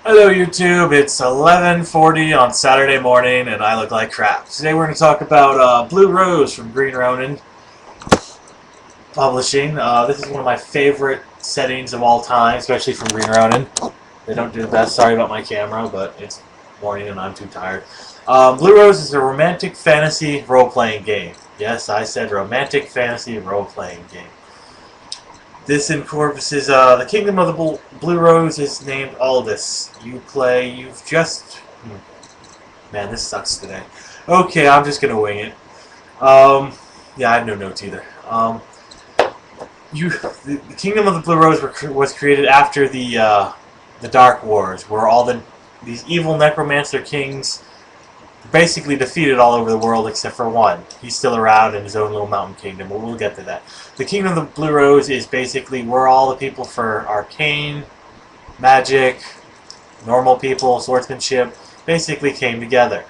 Hello YouTube, it's 11:40 on Saturday morning and I look like crap. Today we're going to talk about Blue Rose from Green Ronin Publishing. This is one of my favorite settings of all time, especially from Green Ronin. They don't do the best, sorry about my camera, but it's morning and I'm too tired. Blue Rose is a romantic fantasy role-playing game. Yes, I said romantic fantasy role-playing game. This encompasses the kingdom of the Blue Rose is named Aldous. You've just... Man, this sucks today. Okay, I'm just gonna wing it. Yeah, I have no notes either. The kingdom of the Blue Rose was created after the Dark Wars, where these evil necromancer kings basically defeated all over the world except for one. He's still around in his own little mountain kingdom, but we'll get to that. The Kingdom of the Blue Rose is basically where all the people for arcane, magic, normal people, swordsmanship, basically came together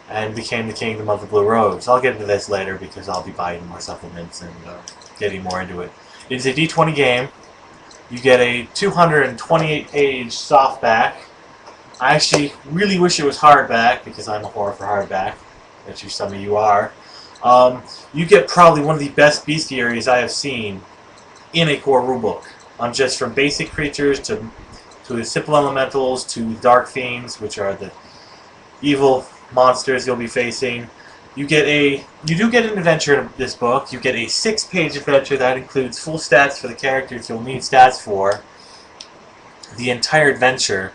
and became the Kingdom of the Blue Rose. I'll get into this later because I'll be buying more supplements and getting more into it. It is a D20 game. You get a 228-page softback. I actually really wish it was hardback because I'm a whore for hardback. Bet you some of you are. You get probably one of the best bestiaries I have seen in a core rulebook. Just from basic creatures to the simple elementals to dark fiends, which are the evil monsters you'll be facing. You do get an adventure in this book. You get a 6-page adventure that includes full stats for the characters you'll need stats for. The entire adventure.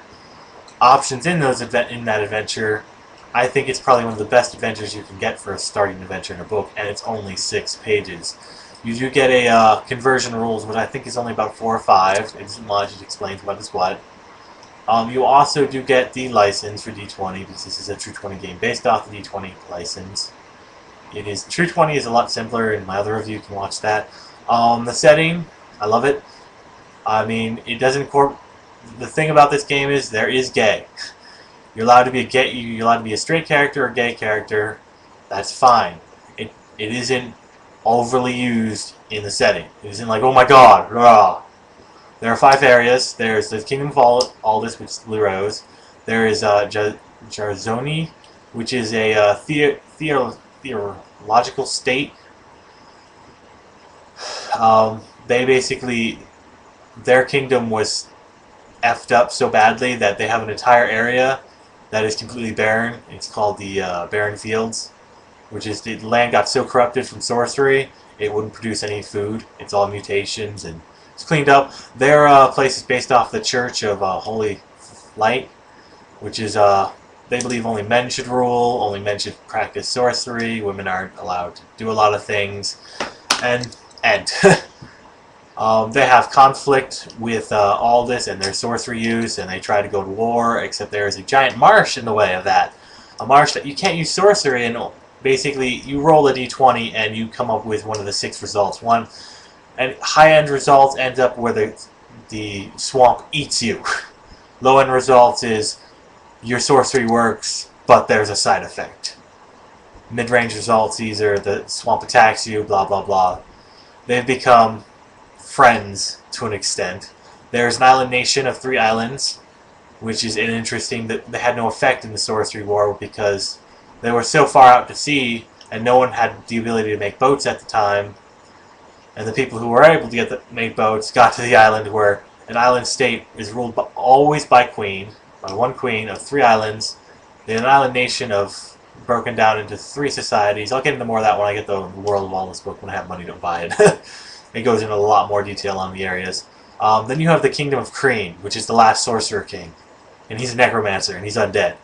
Options in that adventure. I think it's probably one of the best adventures you can get for a starting adventure in a book, and it's only 6 pages. You do get a conversion rules, which I think is only about 4 or 5. It isn't much. It explains what is what. You also do get the license for D20 because this is a True 20 game based off the D20 license. True 20 is a lot simpler, and my other review you can watch that. The setting, I love it. I mean, it doesn't the thing about this game is there is gay. You're allowed to be you're allowed to be a straight character or a gay character. That's fine. It isn't overly used in the setting. It isn't like, oh my god, rah. There are 5 areas. There's the Kingdom of Aldous, which is Blue Rose. There is Jarzoni, which is a theological state. They basically, their kingdom was effed up so badly that they have an entire area that is completely barren. It's called the Barren Fields, which is the land got so corrupted from sorcery it wouldn't produce any food. It's all mutations and it's cleaned up. Their place is based off the Church of Holy Light, which is they believe only men should rule, only men should practice sorcery, women aren't allowed to do a lot of things, and they have conflict with all this and their sorcery use, and they try to go to war, except there is a giant marsh in the way of that. A marsh that you can't use sorcery in. Basically, you roll a d20 and you come up with one of the 6 results. And high-end results ends up where the swamp eats you. Low-end results is your sorcery works, but there's a side effect. Mid-range results, either the swamp attacks you, blah blah blah. They've become friends to an extent. There's an island nation of 3 islands, which is interesting that they had no effect in the sorcery war because they were so far out to sea and no one had the ability to make boats at the time. And the people who were able to make boats got to the island where an island state is ruled always by one queen of 3 islands. An island nation of broken down into 3 societies. I'll get into more of that when I get the World of Wallace book when I have money to buy it. It goes into a lot more detail on the areas. Then you have the Kingdom of Kreen, which is the last sorcerer king. And he's a necromancer, and he's undead.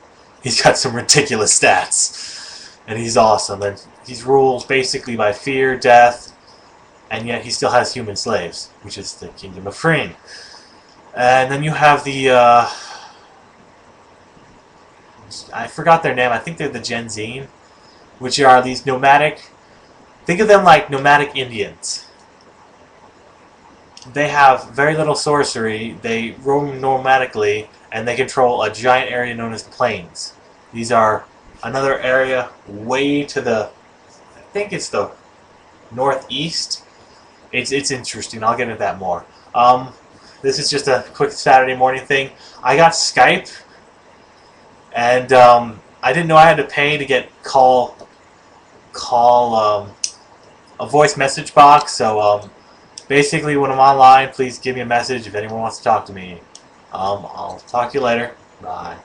He's got some ridiculous stats. And he's awesome. And he's ruled basically by fear, death, and yet he still has human slaves, which is the Kingdom of Kreen. And then you have the... I forgot their name. I think they're the Genzine, which are these nomadic... Think of them like nomadic Indians. They have very little sorcery, they roam nomadically, and they control a giant area known as the Plains. These are another area way to the, I think it's the northeast. It's interesting, I'll get into that more. This is just a quick Saturday morning thing. I got Skype, and I didn't know I had to pay to get call a voice message box. So basically, when I'm online, please give me a message if anyone wants to talk to me. I'll talk to you later. Bye.